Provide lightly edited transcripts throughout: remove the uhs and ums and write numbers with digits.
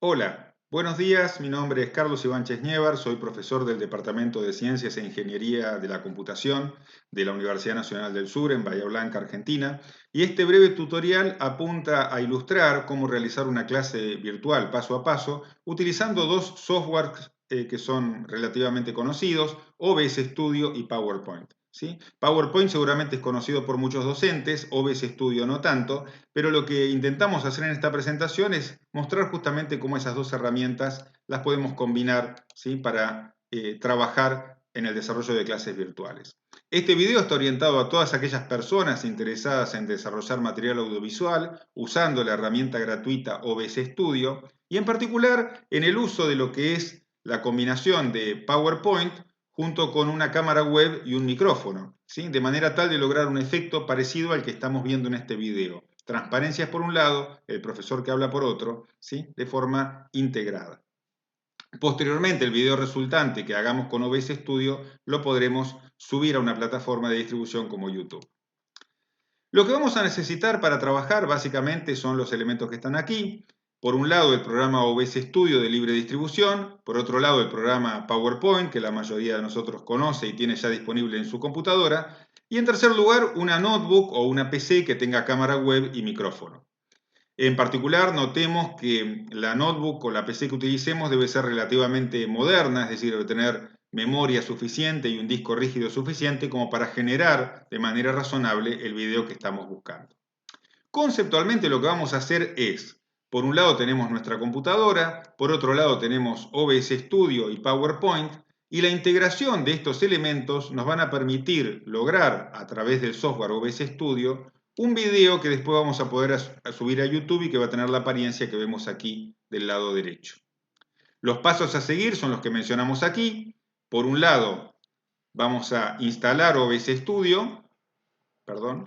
Hola, buenos días. Mi nombre es Carlos Ibáñez Ñévar, soy profesor del Departamento de Ciencias e Ingeniería de la Computación de la Universidad Nacional del Sur en Bahía Blanca, Argentina, y este breve tutorial apunta a ilustrar cómo realizar una clase virtual paso a paso utilizando dos softwares que son relativamente conocidos, OBS Studio y PowerPoint. ¿Sí? PowerPoint seguramente es conocido por muchos docentes, OBS Studio no tanto, pero lo que intentamos hacer en esta presentación es mostrar justamente cómo esas dos herramientas las podemos combinar, ¿sí? Para trabajar en el desarrollo de clases virtuales. Este video está orientado a todas aquellas personas interesadas en desarrollar material audiovisual usando la herramienta gratuita OBS Studio y en particular en el uso de lo que es la combinación de PowerPoint junto con una cámara web y un micrófono, ¿sí? De manera tal de lograr un efecto parecido al que estamos viendo en este video. Transparencias por un lado, el profesor que habla por otro, ¿sí? De forma integrada. Posteriormente, el video resultante que hagamos con OBS Studio lo podremos subir a una plataforma de distribución como YouTube. Lo que vamos a necesitar para trabajar básicamente son los elementos que están aquí. Por un lado, el programa OBS Studio de libre distribución. Por otro lado, el programa PowerPoint, que la mayoría de nosotros conoce y tiene ya disponible en su computadora. Y en tercer lugar, una notebook o una PC que tenga cámara web y micrófono. En particular, notemos que la notebook o la PC que utilicemos debe ser relativamente moderna, es decir, debe tener memoria suficiente y un disco rígido suficiente como para generar de manera razonable el video que estamos buscando. Conceptualmente lo que vamos a hacer es, por un lado tenemos nuestra computadora, por otro lado tenemos OBS Studio y PowerPoint, y la integración de estos elementos nos van a permitir lograr a través del software OBS Studio un video que después vamos a poder subir a YouTube y que va a tener la apariencia que vemos aquí del lado derecho. Los pasos a seguir son los que mencionamos aquí. Por un lado, vamos a instalar OBS Studio, perdón,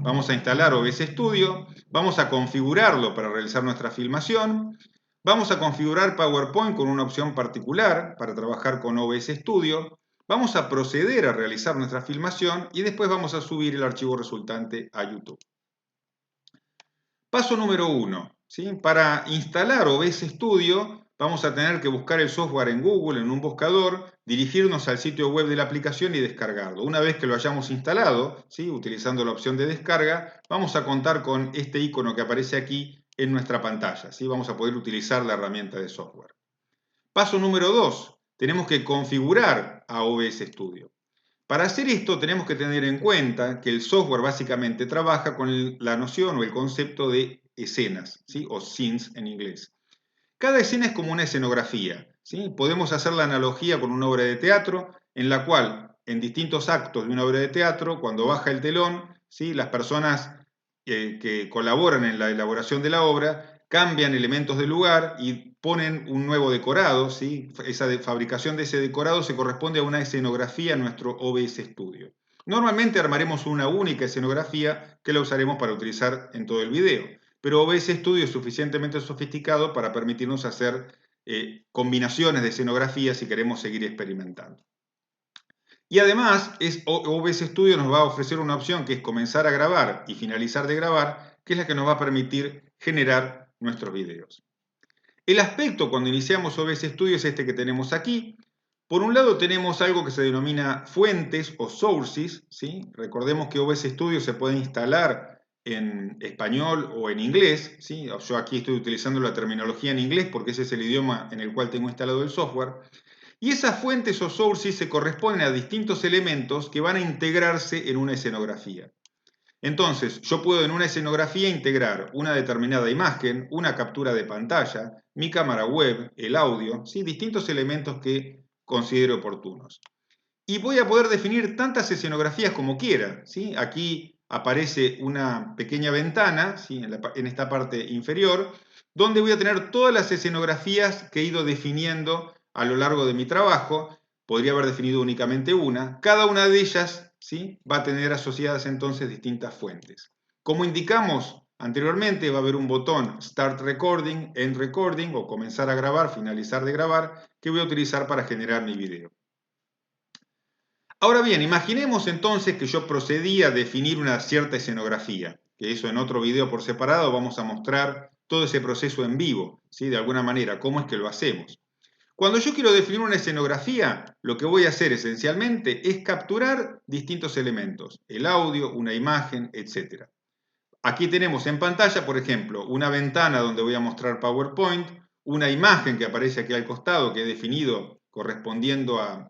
vamos a instalar OBS Studio, vamos a configurarlo para realizar nuestra filmación, vamos a configurar PowerPoint con una opción particular para trabajar con OBS Studio, vamos a proceder a realizar nuestra filmación y después vamos a subir el archivo resultante a YouTube. Paso número 1. ¿Sí? Para instalar OBS Studio vamos a tener que buscar el software en Google, en un buscador, dirigirnos al sitio web de la aplicación y descargarlo. Una vez que lo hayamos instalado, ¿sí? Utilizando la opción de descarga, vamos a contar con este icono que aparece aquí en nuestra pantalla. ¿Sí? Vamos a poder utilizar la herramienta de software. Paso número 2. Tenemos que configurar a OBS Studio. Para hacer esto tenemos que tener en cuenta que el software básicamente trabaja con la noción o el concepto de escenas, ¿sí? O scenes en inglés. Cada escena es como una escenografía, ¿sí? Podemos hacer la analogía con una obra de teatro en la cual en distintos actos de una obra de teatro, cuando baja el telón, ¿sí? Las personas que colaboran en la elaboración de la obra cambian elementos del lugar y ponen un nuevo decorado, ¿sí? Esa fabricación de ese decorado se corresponde a una escenografía en nuestro OBS Studio. Normalmente armaremos una única escenografía que la usaremos para utilizar en todo el video, pero OBS Studio es suficientemente sofisticado para permitirnos hacer combinaciones de escenografías si queremos seguir experimentando. Y además, OBS Studio nos va a ofrecer una opción que es comenzar a grabar y finalizar de grabar, que es la que nos va a permitir generar nuestros videos. El aspecto cuando iniciamos OBS Studio es este que tenemos aquí. Por un lado tenemos algo que se denomina fuentes o sources, ¿sí? Recordemos que OBS Studio se puede instalar en español o en inglés, ¿sí? Yo aquí estoy utilizando la terminología en inglés porque ese es el idioma en el cual tengo instalado el software. Y esas fuentes o sources se corresponden a distintos elementos que van a integrarse en una escenografía. Entonces, yo puedo en una escenografía integrar una determinada imagen, una captura de pantalla, mi cámara web, el audio, ¿sí? Distintos elementos que considero oportunos. Y voy a poder definir tantas escenografías como quiera, ¿sí? Aquí aparece una pequeña ventana, ¿sí? En esta parte inferior, donde voy a tener todas las escenografías que he ido definiendo a lo largo de mi trabajo. Podría haber definido únicamente una. Cada una de ellas, ¿sí? Va a tener asociadas entonces distintas fuentes. Como indicamos anteriormente, va a haber un botón Start Recording, End Recording o comenzar a grabar, finalizar de grabar, que voy a utilizar para generar mi video. Ahora bien, imaginemos entonces que yo procedí a definir una cierta escenografía, que eso en otro video por separado vamos a mostrar todo ese proceso en vivo, ¿sí? De alguna manera, cómo es que lo hacemos. Cuando yo quiero definir una escenografía, lo que voy a hacer esencialmente es capturar distintos elementos, el audio, una imagen, etc. Aquí tenemos en pantalla, por ejemplo, una ventana donde voy a mostrar PowerPoint, una imagen que aparece aquí al costado que he definido correspondiendo a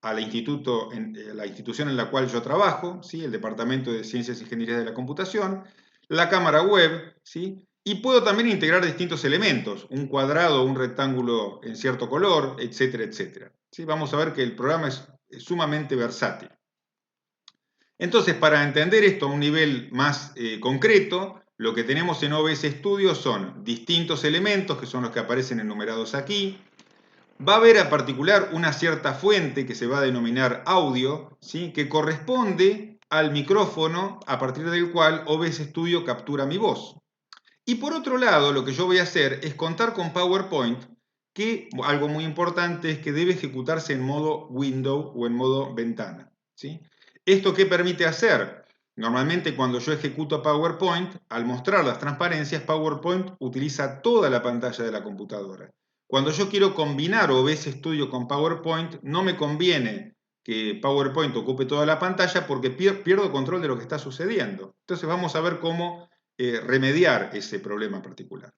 la institución en la cual yo trabajo, ¿sí? El Departamento de Ciencias e Ingeniería de la Computación, la cámara web, ¿sí? Y puedo también integrar distintos elementos, un cuadrado, un rectángulo en cierto color, etcétera, etcétera. ¿Sí? Vamos a ver que el programa es sumamente versátil. Entonces, para entender esto a un nivel más concreto, lo que tenemos en OBS Studio son distintos elementos, que son los que aparecen enumerados aquí. Va a haber a particular una cierta fuente que se va a denominar audio, ¿sí? Que corresponde al micrófono a partir del cual OBS Studio captura mi voz. Y por otro lado, lo que yo voy a hacer es contar con PowerPoint, que algo muy importante es que debe ejecutarse en modo window o en modo ventana, ¿sí? ¿Esto qué permite hacer? Normalmente cuando yo ejecuto PowerPoint, al mostrar las transparencias, PowerPoint utiliza toda la pantalla de la computadora. Cuando yo quiero combinar OBS Studio con PowerPoint, no me conviene que PowerPoint ocupe toda la pantalla porque pierdo control de lo que está sucediendo. Entonces vamos a ver cómo remediar ese problema particular.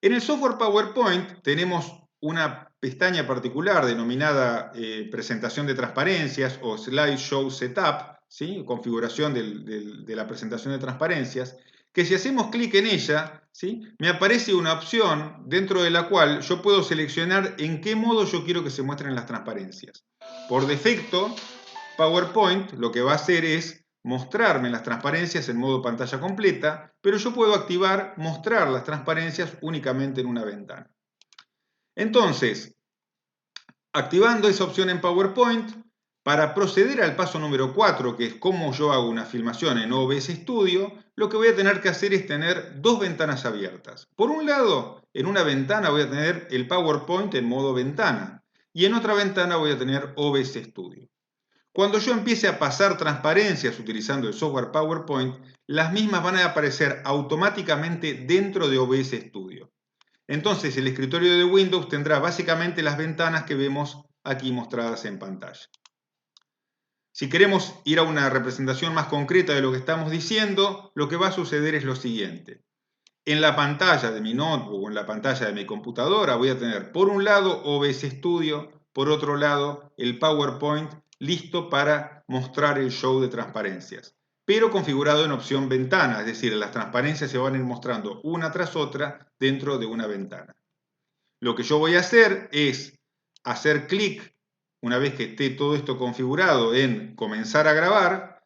En el software PowerPoint tenemos una pestaña particular denominada presentación de transparencias o slideshow setup, ¿sí? Configuración de la presentación de transparencias, que si hacemos clic en ella, ¿sí? Me aparece una opción dentro de la cual yo puedo seleccionar en qué modo yo quiero que se muestren las transparencias. Por defecto, PowerPoint lo que va a hacer es mostrarme las transparencias en modo pantalla completa, pero yo puedo activar mostrar las transparencias únicamente en una ventana. Entonces, activando esa opción en PowerPoint, para proceder al paso número 4, que es cómo yo hago una filmación en OBS Studio, lo que voy a tener que hacer es tener dos ventanas abiertas. Por un lado, en una ventana voy a tener el PowerPoint en modo ventana y en otra ventana voy a tener OBS Studio. Cuando yo empiece a pasar transparencias utilizando el software PowerPoint, las mismas van a aparecer automáticamente dentro de OBS Studio. Entonces el escritorio de Windows tendrá básicamente las ventanas que vemos aquí mostradas en pantalla. Si queremos ir a una representación más concreta de lo que estamos diciendo, lo que va a suceder es lo siguiente. En la pantalla de mi notebook o en la pantalla de mi computadora voy a tener por un lado OBS Studio, por otro lado el PowerPoint listo para mostrar el show de transparencias, pero configurado en opción ventana, es decir, las transparencias se van a ir mostrando una tras otra dentro de una ventana. Lo que yo voy a hacer es hacer clic, una vez que esté todo esto configurado, en comenzar a grabar.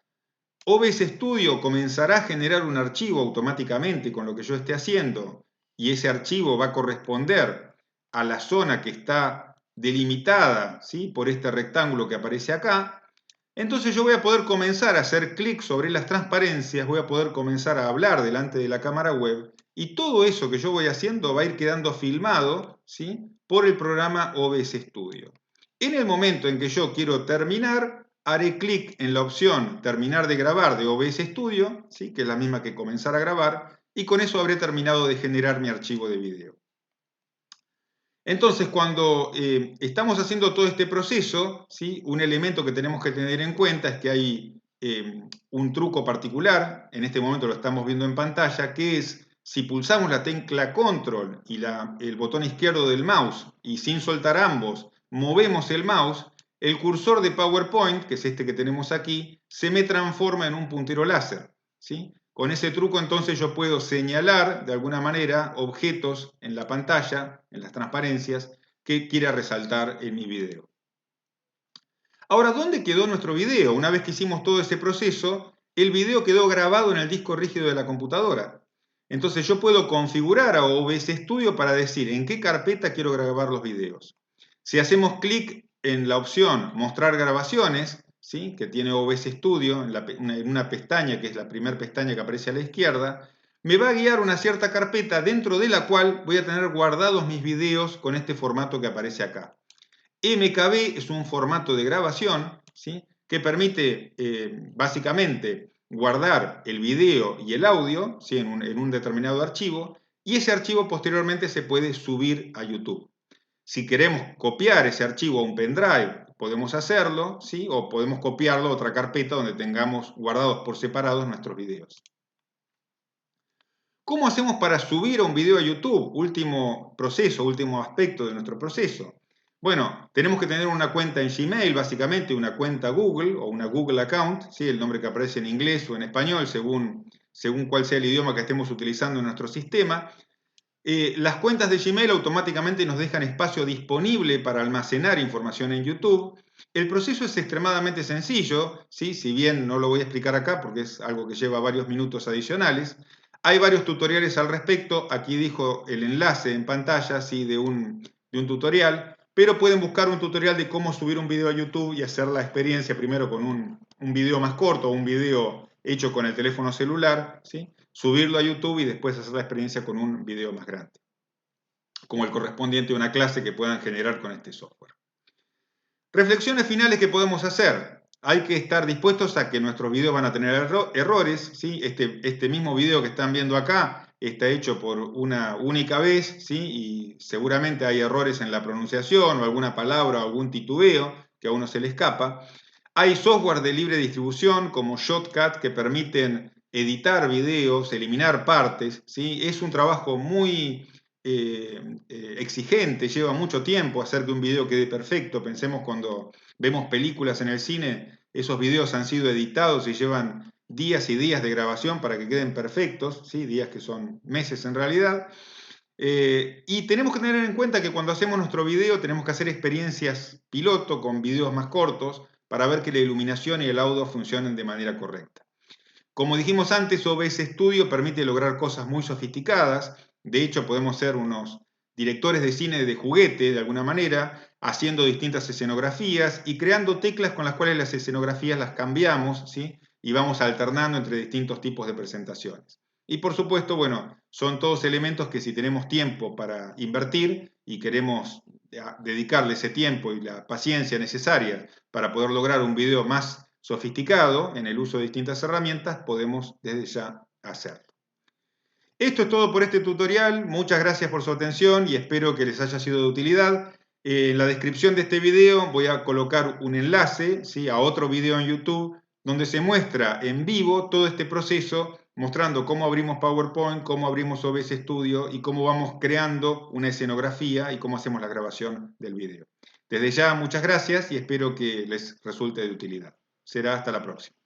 OBS Studio comenzará a generar un archivo automáticamente con lo que yo esté haciendo y ese archivo va a corresponder a la zona que está delimitada, ¿sí? Por este rectángulo que aparece acá. Entonces yo voy a poder comenzar a hacer clic sobre las transparencias, voy a poder comenzar a hablar delante de la cámara web y todo eso que yo voy haciendo va a ir quedando filmado, ¿sí? Por el programa OBS Studio. En el momento en que yo quiero terminar, haré clic en la opción terminar de grabar de OBS Studio, ¿sí? Que es la misma que comenzar a grabar, y con eso habré terminado de generar mi archivo de video. Entonces, cuando estamos haciendo todo este proceso, ¿sí? Un elemento que tenemos que tener en cuenta es que hay un truco particular, en este momento lo estamos viendo en pantalla, que es si pulsamos la tecla Control y el botón izquierdo del mouse y sin soltar ambos movemos el mouse, el cursor de PowerPoint, que es este que tenemos aquí, se me transforma en un puntero láser, ¿sí? Con ese truco entonces yo puedo señalar de alguna manera objetos en la pantalla, en las transparencias, que quiera resaltar en mi video. Ahora, ¿dónde quedó nuestro video? Una vez que hicimos todo ese proceso, el video quedó grabado en el disco rígido de la computadora. Entonces yo puedo configurar a OBS Studio para decir en qué carpeta quiero grabar los videos. Si hacemos clic en la opción Mostrar grabaciones, ¿sí? Que tiene OBS Studio en una pestaña que es la primera pestaña que aparece a la izquierda, me va a guiar una cierta carpeta dentro de la cual voy a tener guardados mis videos con este formato que aparece acá. MKV es un formato de grabación, ¿sí? Que permite básicamente guardar el video y el audio, ¿sí? en un determinado archivo, y ese archivo posteriormente se puede subir a YouTube. Si queremos copiar ese archivo a un pendrive, podemos hacerlo, ¿sí? O podemos copiarlo a otra carpeta donde tengamos guardados por separado nuestros videos. ¿Cómo hacemos para subir un video a YouTube? Último proceso, último aspecto de nuestro proceso. Bueno, tenemos que tener una cuenta en Gmail, básicamente una cuenta Google o una Google Account, ¿sí? El nombre que aparece en inglés o en español, según cuál sea el idioma que estemos utilizando en nuestro sistema. Las cuentas de Gmail automáticamente nos dejan espacio disponible para almacenar información en YouTube. El proceso es extremadamente sencillo, ¿sí? Si bien no lo voy a explicar acá porque es algo que lleva varios minutos adicionales. Hay varios tutoriales al respecto. Aquí dejo el enlace en pantalla, ¿sí? de un tutorial, pero pueden buscar un tutorial de cómo subir un video a YouTube y hacer la experiencia primero con un video más corto o un video hecho con el teléfono celular, ¿sí? Subirlo a YouTube y después hacer la experiencia con un video más grande, como el correspondiente a una clase que puedan generar con este software. Reflexiones finales que podemos hacer. Hay que estar dispuestos a que nuestros videos van a tener errores, ¿sí? Este mismo video que están viendo acá está hecho por una única vez, ¿sí? Y seguramente hay errores en la pronunciación o alguna palabra o algún titubeo que a uno se le escapa. Hay software de libre distribución como Shotcut que permiten editar videos, eliminar partes, ¿sí? Es un trabajo muy exigente, lleva mucho tiempo hacer que un video quede perfecto. Pensemos cuando vemos películas en el cine, esos videos han sido editados y llevan días y días de grabación para que queden perfectos, ¿sí? Días que son meses en realidad. Y tenemos que tener en cuenta que cuando hacemos nuestro video tenemos que hacer experiencias piloto con videos más cortos para ver que la iluminación y el audio funcionen de manera correcta. Como dijimos antes, OBS Studio permite lograr cosas muy sofisticadas. De hecho, podemos ser unos directores de cine de juguete, de alguna manera, haciendo distintas escenografías y creando teclas con las cuales las escenografías las cambiamos, ¿sí? Y vamos alternando entre distintos tipos de presentaciones. Y por supuesto, bueno, son todos elementos que si tenemos tiempo para invertir y queremos dedicarle ese tiempo y la paciencia necesaria para poder lograr un video más sofisticado en el uso de distintas herramientas, podemos desde ya hacerlo. Esto es todo por este tutorial. Muchas gracias por su atención y espero que les haya sido de utilidad. En la descripción de este video voy a colocar un enlace, ¿sí? A otro video en YouTube donde se muestra en vivo todo este proceso, mostrando cómo abrimos PowerPoint, cómo abrimos OBS Studio y cómo vamos creando una escenografía y cómo hacemos la grabación del video. Desde ya, muchas gracias y espero que les resulte de utilidad. Será hasta la próxima.